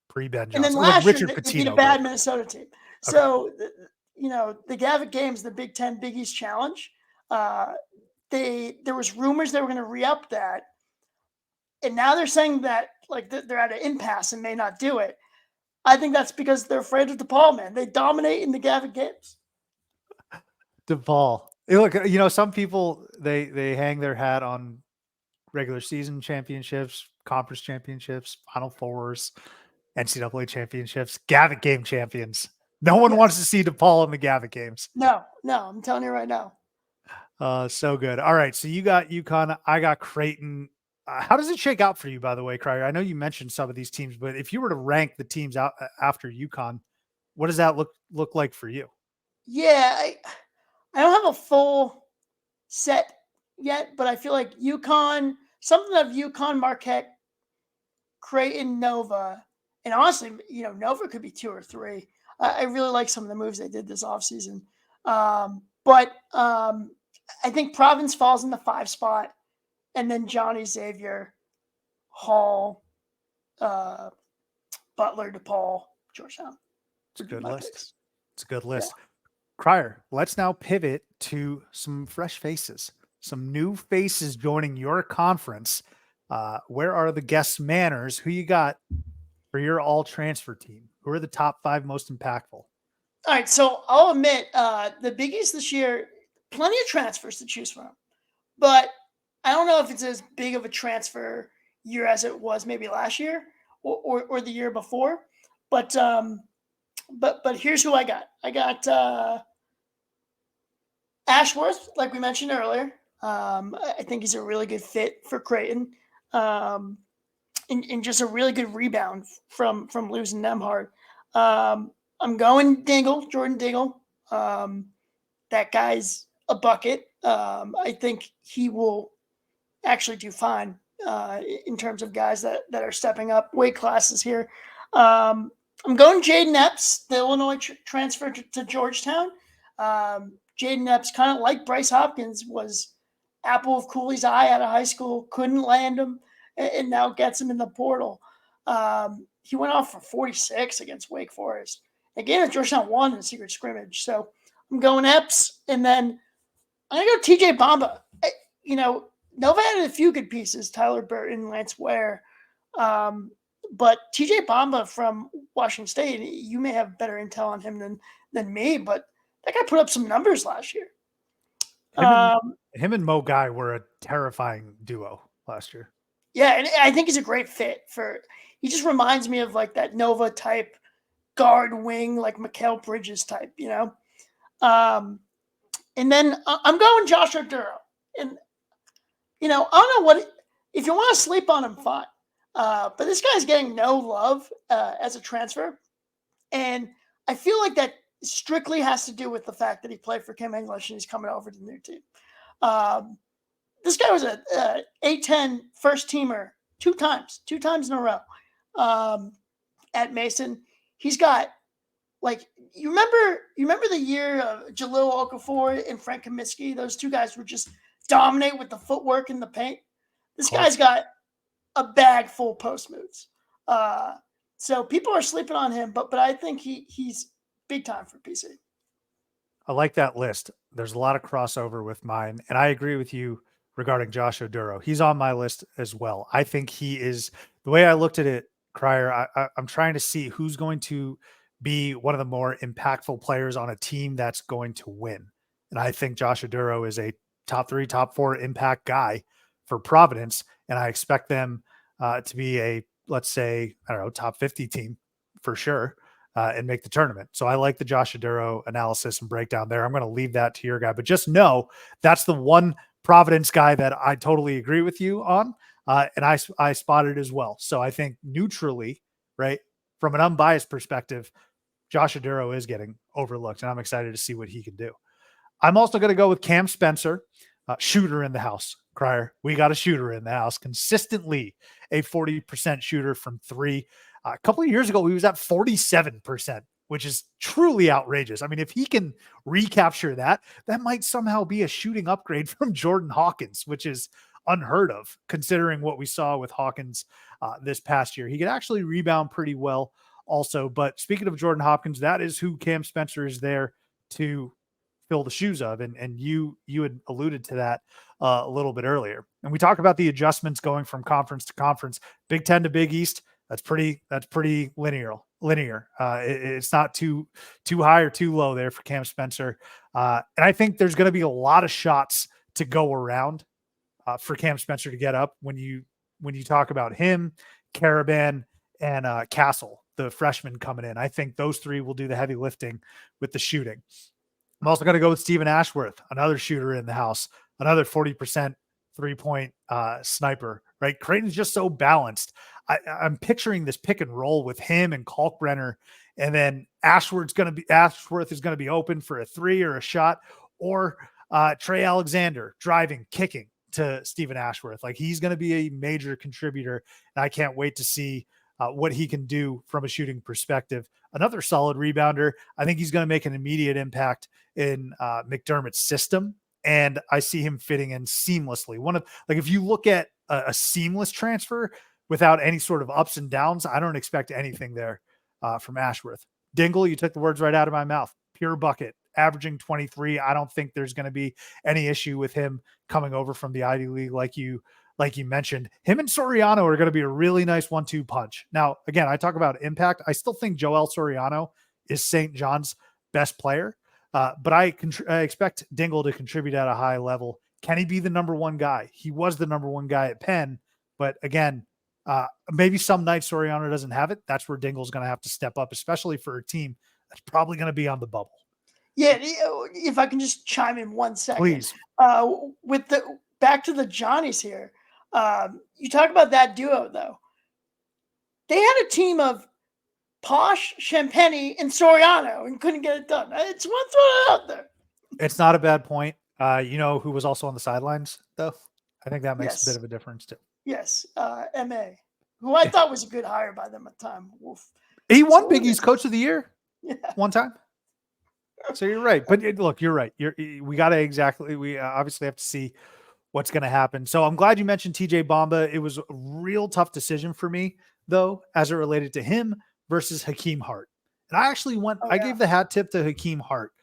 pre-Ben Johnson. And then last year they beat a bad Minnesota team. Okay. So the Gavitt Games, the Big Ten Big East Challenge, there was rumors they were going to re-up that, and now they're saying that like they're at an impasse and may not do it. I think that's because they're afraid of DePaul, man. They dominate in the Gavitt Games. DePaul. Look, some people they hang their hat on regular season championships, conference championships, Final Fours, NCAA championships, Gavitt Game champions. No one wants to see DePaul in the Gavitt Games. No, I'm telling you right now. So good. All right, so you got UConn, I got Creighton. How does it shake out for you, by the way, Crier? I know you mentioned some of these teams, but if you were to rank the teams out after UConn, what does that look like for you? Yeah, I don't have a full set yet, but I feel like UConn, something of UConn, Marquette, Creighton, Nova, and honestly, Nova could be 2 or 3. I really like some of the moves they did this offseason. But I think Providence falls in the 5 spot. And then Johnny, Xavier, Hall, Butler, DePaul, Georgetown. It's a good list. Picks. It's a good list. Yeah. Crier, let's now pivot to some fresh faces, some new faces joining your conference. Where are the guest manners? Who you got for your all-transfer team? Who are the top 5 most impactful? All right, so I'll admit the Big East this year, plenty of transfers to choose from. But I don't know if it's as big of a transfer year as it was maybe last year or the year before. But here's who I got. I got Ashworth, like we mentioned earlier. I think he's a really good fit for Creighton. And just a really good rebound from losing Nemhard. I'm going Jordan Dingle. That guy's a bucket. I think he will actually do fine in terms of guys that are stepping up weight classes here. I'm going Jaden Epps, the Illinois transfer to Georgetown. Jaden Epps, kind of like Bryce Hopkins, was apple of Cooley's eye out of high school, couldn't land him, and now gets him in the portal. He went off for 46 against Wake Forest. Again, Georgetown won in a secret scrimmage. So I'm going Epps, and then I'm going to go TJ Bamba. Nova had a few good pieces, Tyler Burton, Lance Ware. But TJ Bamba from Washington State, you may have better intel on him than me, but that guy put up some numbers last year. Him and Mo Guy were a terrifying duo last year. Yeah, and I think he's a great fit he just reminds me of like that Nova type guard wing, like Mikal Bridges type, and then I'm going Josh Oduro. And, I don't know if you want to sleep on him, fine. But this guy's getting no love as a transfer. And I feel like that strictly has to do with the fact that he played for Kim English and he's coming over to the new team. This guy was a A-10 first teamer two times in a row at Mason. He's got you remember the year of Jahlil Okafor and Frank Kaminsky? Those two guys would just dominate with the footwork in the paint. This guy's got a bag full post moves. So people are sleeping on him, but I think he's big time for PC. I like that list. There's a lot of crossover with mine, and I agree with you regarding Josh Oduro. He's on my list as well. I think he is, the way I looked at it, Crier, I'm trying to see who's going to be one of the more impactful players on a team that's going to win. And I think Josh Oduro is a top 3, top 4 impact guy for Providence. And I expect them to be a, let's say, I don't know, top 50 team for sure and make the tournament. So I like the Josh Oduro analysis and breakdown there. I'm going to leave that to your guy, but just know that's the one Providence guy that I totally agree with you on. And I spotted as well. So I think neutrally, right, from an unbiased perspective, Josh Oduro is getting overlooked, and I'm excited to see what he can do. I'm also going to go with Cam Spencer, shooter in the house. Crier, we got a shooter in the house, consistently a 40% shooter from 3. A couple of years ago, he was at 47%, which is truly outrageous. I mean, if he can recapture that might somehow be a shooting upgrade from Jordan Hawkins, which is unheard of considering what we saw with Hawkins this past year. He could actually rebound pretty well also. But speaking of Jordan Hopkins, that is who Cam Spencer is there to fill the shoes of. And you had alluded to that a little bit earlier. And we talk about the adjustments going from conference to conference, Big Ten to Big East. That's pretty linear. It's not too high or too low there for Cam Spencer. And I think there's going to be a lot of shots to go around for Cam Spencer to get up when you talk about him, Caravan, and Castle, the freshman coming in. I think those 3 will do the heavy lifting with the shooting. I'm also going to go with Stephen Ashworth, another shooter in the house, another 40% 3-point sniper, right? Creighton's just so balanced. I'm picturing this pick and roll with him and Kalkbrenner, and then Ashworth is going to be open for a 3 or a shot, or Trey Alexander driving, kicking to Stephen Ashworth. Like, he's going to be a major contributor, and I can't wait to see what he can do from a shooting perspective. Another solid rebounder. I think he's going to make an immediate impact in McDermott's system, and I see him fitting in seamlessly. If you look at a seamless transfer without any sort of ups and downs, I don't expect anything there from Ashworth. Dingle, you took the words right out of my mouth. Pure bucket, averaging 23. I don't think there's going to be any issue with him coming over from the Ivy League like you mentioned. Him and Soriano are going to be a really nice 1-2 punch. Now, again, I talk about impact. I still think Joel Soriano is St. John's best player, but I expect Dingle to contribute at a high level. Can he be the number 1 guy? He was the number 1 guy at Penn, but again, maybe some nights Soriano doesn't have it. That's where Dingle's going to have to step up, especially for a team that's probably going to be on the bubble. Yeah, if I can just chime in 1 second. Please. With the back to the Johnnies here. You talk about that duo, though. They had a team of Posh, Champagny, and Soriano and couldn't get it done. I just want to throw it out there. It's not a bad point. You know who was also on the sidelines, though? I think that makes a bit of a difference, too. Yes, M.A., who I thought was a good hire by them at the time. Oof. He won Big East Coach of the Year one time. So you're right. But look, you're right. We obviously have to see what's going to happen. So I'm glad you mentioned TJ Bamba. It was a real tough decision for me, though, as it related to him versus Hakeem Hart. And I actually I gave the hat tip to Hakeem Hart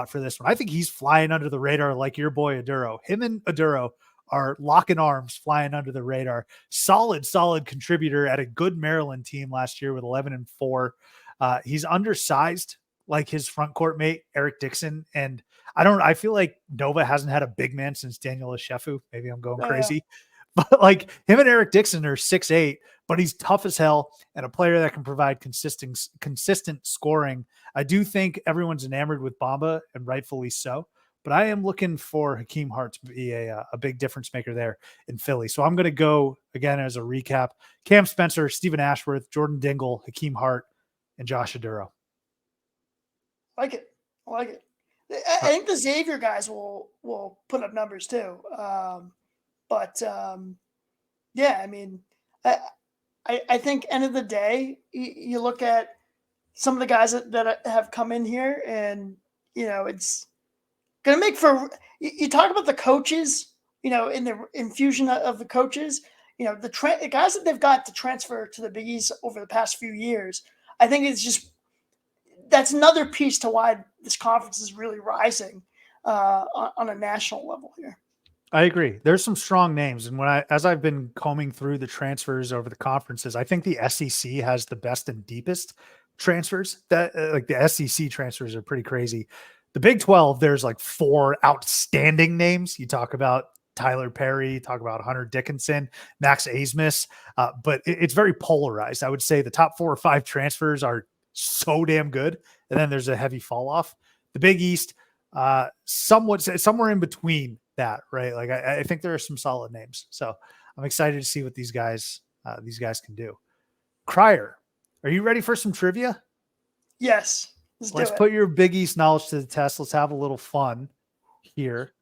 for this one. I think he's flying under the radar like your boy Oduro. Him and Oduro are locking arms, flying under the radar. Solid contributor at a good Maryland team last year with 11-4. He's undersized like his front court mate, Eric Dixon. And I feel like Nova hasn't had a big man since Daniel Ashefu. Maybe I'm going crazy. But like him and Eric Dixon are 6'8", but he's tough as hell and a player that can provide consistent scoring. I do think everyone's enamored with Bamba, and rightfully so. But I am looking for Hakeem Hart to be a big difference maker there in Philly. So I'm going to go, again, as a recap, Cam Spencer, Stephen Ashworth, Jordan Dingle, Hakeem Hart, and Josh Aduro. I like it. I think the Xavier guys will put up numbers too. Yeah, I mean, I think end of the day, you look at some of the guys that have come in here, and it's going to make for. You talk about the coaches, in the infusion of the coaches, the guys that they've got to transfer to the Big East over the past few years. I think that's another piece to why this conference is really rising on a national level here. I agree. There's some strong names. And as I've been combing through the transfers over the conferences, I think the SEC has the best and deepest transfers. That like the SEC transfers are pretty crazy. The Big 12, there's like 4 outstanding names. You talk about Tyler Perry, talk about Hunter Dickinson, Max Asmus, but it's very polarized. I would say the top 4 or 5 transfers are so damn good. And then there's a heavy fall off. The Big East, somewhere in between that, right? Like I think there are some solid names. So I'm excited to see what these guys can do. Crier, are you ready for some trivia? Yes. Let's put your Big East knowledge to the test. Let's have a little fun here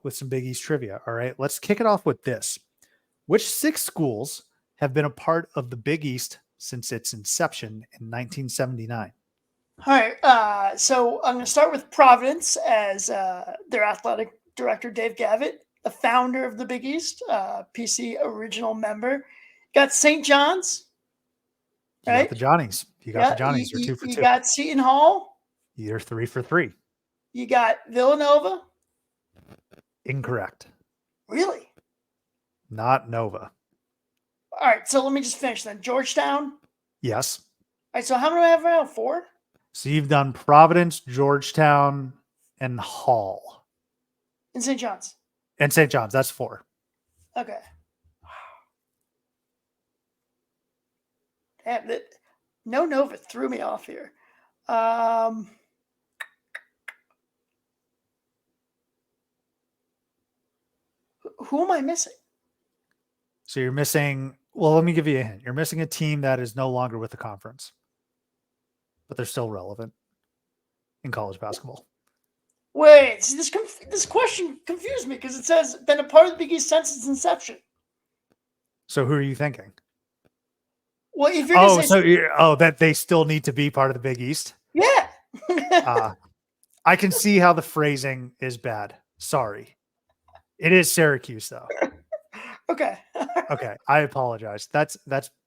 with some Big East trivia. All right, let's kick it off with this. Which 6 schools have been a part of the Big East since its inception in 1979? All right. So I'm going to start with Providence as their athletic director, Dave Gavitt, the founder of the Big East, PC original member. Got St. John's. Right? You got the Johnnies. The Johnnies. You're 2 for 2. You got Seton Hall. You're 3 for 3. You got Villanova. Incorrect. Really? Not Nova. All right. So let me just finish then. Georgetown. Yes. All right. So how many do I have now? 4? So you've done Providence, Georgetown, and Hall. And St. John's. And St. John's. That's 4. Okay. Damn, no Nova threw me off here. Who am I missing? So you're missing, well, let me give you a hint. You're missing a team that is no longer with the conference, but they're still relevant in college basketball. Wait, see, this question confused me because it says been a part of the Big East since its inception. So who are you thinking? Well, if you're that they still need to be part of the Big East? Yeah. I can see how the phrasing is bad. Sorry. It is Syracuse, though. Okay. Okay. I apologize. That's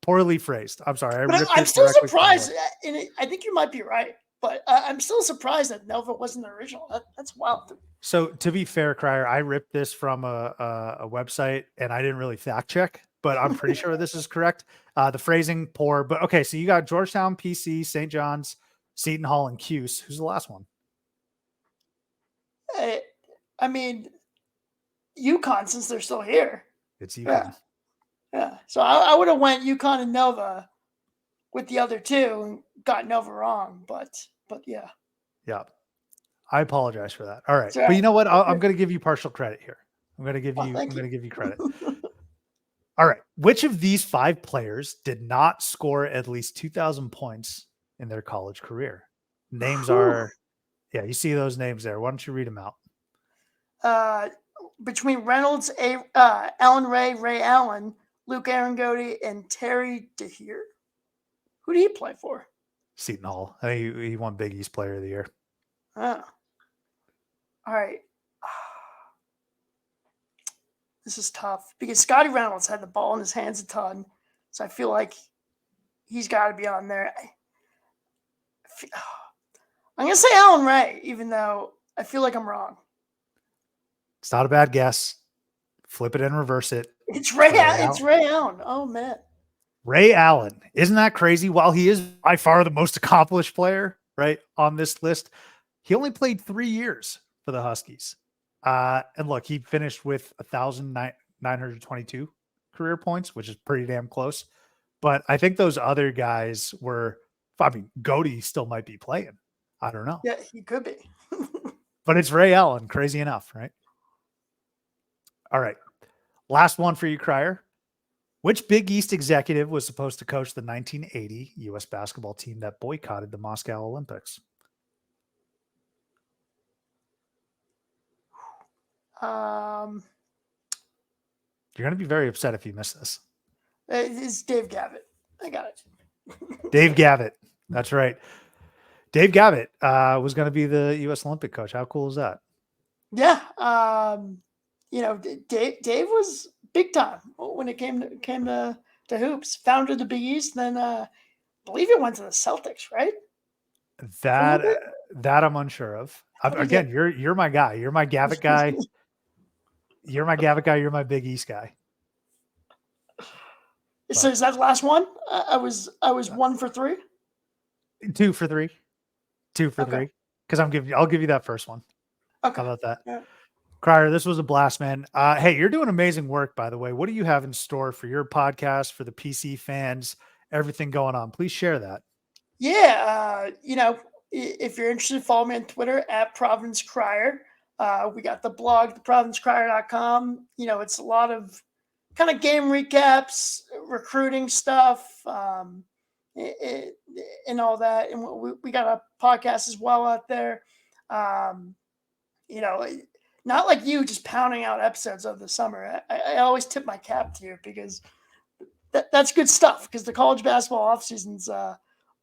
poorly phrased. I'm sorry. I'm still surprised. And I think you might be right, but I'm still surprised that Nova wasn't the original. That's wild. So to be fair, Crier, I ripped this from a website and I didn't really fact check, but I'm pretty sure this is correct. The phrasing poor, but okay. So you got Georgetown, PC, St. John's, Seton Hall, and Cuse. Who's the last one? I mean, UConn, since they're still here. It's UConn. Yeah. So I would have went UConn and Nova with the other 2 and got Nova wrong, but yeah. Yeah. I apologize for that. All right. But you know what? I'm going to give you partial credit here. I'm going to give you credit. All right. Which of these 5 players did not score at least 2,000 points in their college career? Names are, you see those names there. Why don't you read them out? Between Reynolds, Allen Ray Allen, Luke Arangodi, and Terry DeHeer. Who did he play for? Seton Hall. I think he won Big East Player of the Year. Oh. All right. This is tough because Scotty Reynolds had the ball in his hands a ton. So I feel like he's got to be on there. I'm going to say Allen Ray, even though I feel like I'm wrong. It's not a bad guess. Flip it and reverse it. It's Ray. It's Allen. Ray Allen. Oh man. Ray Allen. Isn't that crazy? While he is by far the most accomplished player, right, on this list, he only played 3 years for the Huskies. And look, he finished with 1,922 career points, which is pretty damn close. But I think those other guys were, I mean, Goody still might be playing. I don't know. Yeah, he could be. But it's Ray Allen, crazy enough, right? All right. Last one for you, Crier. Which Big East executive was supposed to coach the 1980 U.S. basketball team that boycotted the Moscow Olympics? Um, You're going to be very upset if you miss this. It's Dave Gavitt. I got it. Dave Gavitt. That's right. Dave Gavitt was going to be the U.S. Olympic coach. How cool is that? Yeah. Dave was big time when it came to hoops. Founded the Big East, then I believe he went to the Celtics, right? That I'm unsure of. Again, you're my guy. You're my Gavitt guy. You're my Gavitt guy. You're my Big East guy. So is that the last one? I was 1 for 3. 2 for 3. 2 for 3. Because I'll give you that first one. Okay. How about that? Yeah. Crier, this was a blast, man. Hey, you're doing amazing work, by the way. What do you have in store for your podcast, for the PC fans, everything going on? Please share that. Yeah. If you're interested, follow me on Twitter at Providence Crier. We got the blog, theprovidencecrier.com. It's a lot of kind of game recaps, recruiting stuff, and all that. And we got a podcast as well out there. Not like you just pounding out episodes of the summer. I always tip my cap to you because that's good stuff, because the college basketball off season's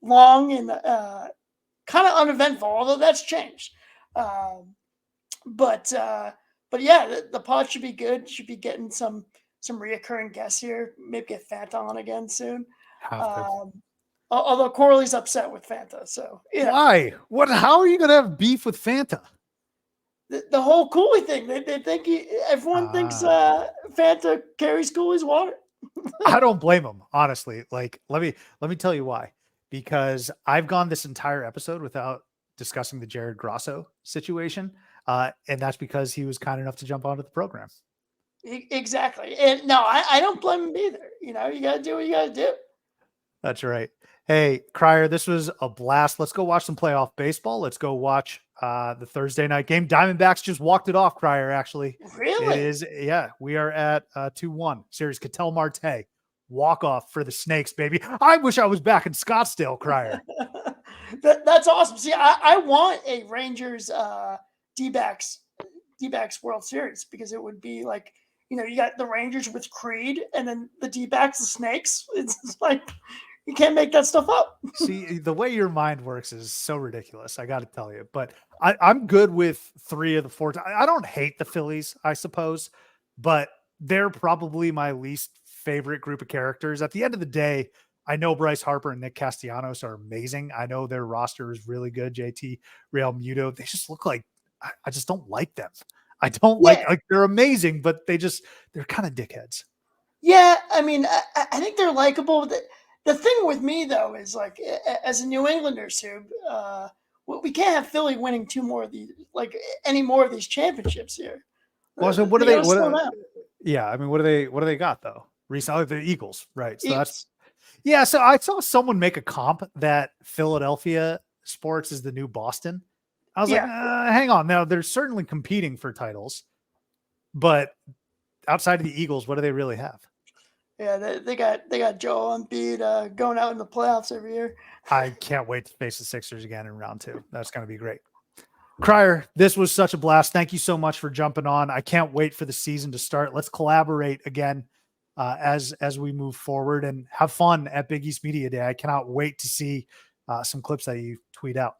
long and kind of uneventful, although that's changed. But yeah, the pod should be good. Should be getting some reoccurring guests here. Maybe get Fanta on again soon. Although Corley's upset with Fanta, so yeah. Why? How are you gonna have beef with Fanta? The whole Cooley thing. They think everyone thinks Fanta carries Cooley's water. I don't blame him, honestly. Like, let me tell you why. Because I've gone this entire episode without discussing the Jared Grosso situation, and that's because he was kind enough to jump onto the program. Exactly, and no, I don't blame him either. You got to do what you got to do. That's right. Hey, Crier, this was a blast. Let's go watch some playoff baseball. Let's go watch the Thursday night game. Diamondbacks just walked it off, Crier, actually. Really? It is, yeah. We are at 2-1. Series Ketel Marte. Walk off for the Snakes, baby. I wish I was back in Scottsdale, Crier. That's awesome. See, I want a Rangers D-backs World Series, because it would be like, you got the Rangers with Creed and then the D-backs, the Snakes. It's like, you can't make that stuff up. See, the way your mind works is so ridiculous. I got to tell you, but I'm good with 3 of the 4. I don't hate the Phillies, I suppose, but they're probably my least favorite group of characters. At the end of the day, I know Bryce Harper and Nick Castellanos are amazing. I know their roster is really good. JT Real Muto, they just look like, I just don't like them. I don't like they're amazing, but they're kind of dickheads. Yeah, I mean, I think they're likable. The thing with me, though, is like, as a New Englander, Sub, we can't have Philly winning any more of these championships here. Well, so what do they? Yeah, I mean, what do they got though? Recently, the Eagles, right? So Eagles. So I saw someone make a comp that Philadelphia sports is the new Boston. I was like, hang on. Now they're certainly competing for titles, but outside of the Eagles, what do they really have? Yeah, they got Joel Embiid going out in the playoffs every year. I can't wait to face the Sixers again in round 2. That's going to be great. Crier, this was such a blast. Thank you so much for jumping on. I can't wait for the season to start. Let's collaborate again as we move forward, and have fun at Big East Media Day. I cannot wait to see some clips that you tweet out.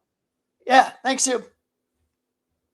Yeah, thanks, Sub.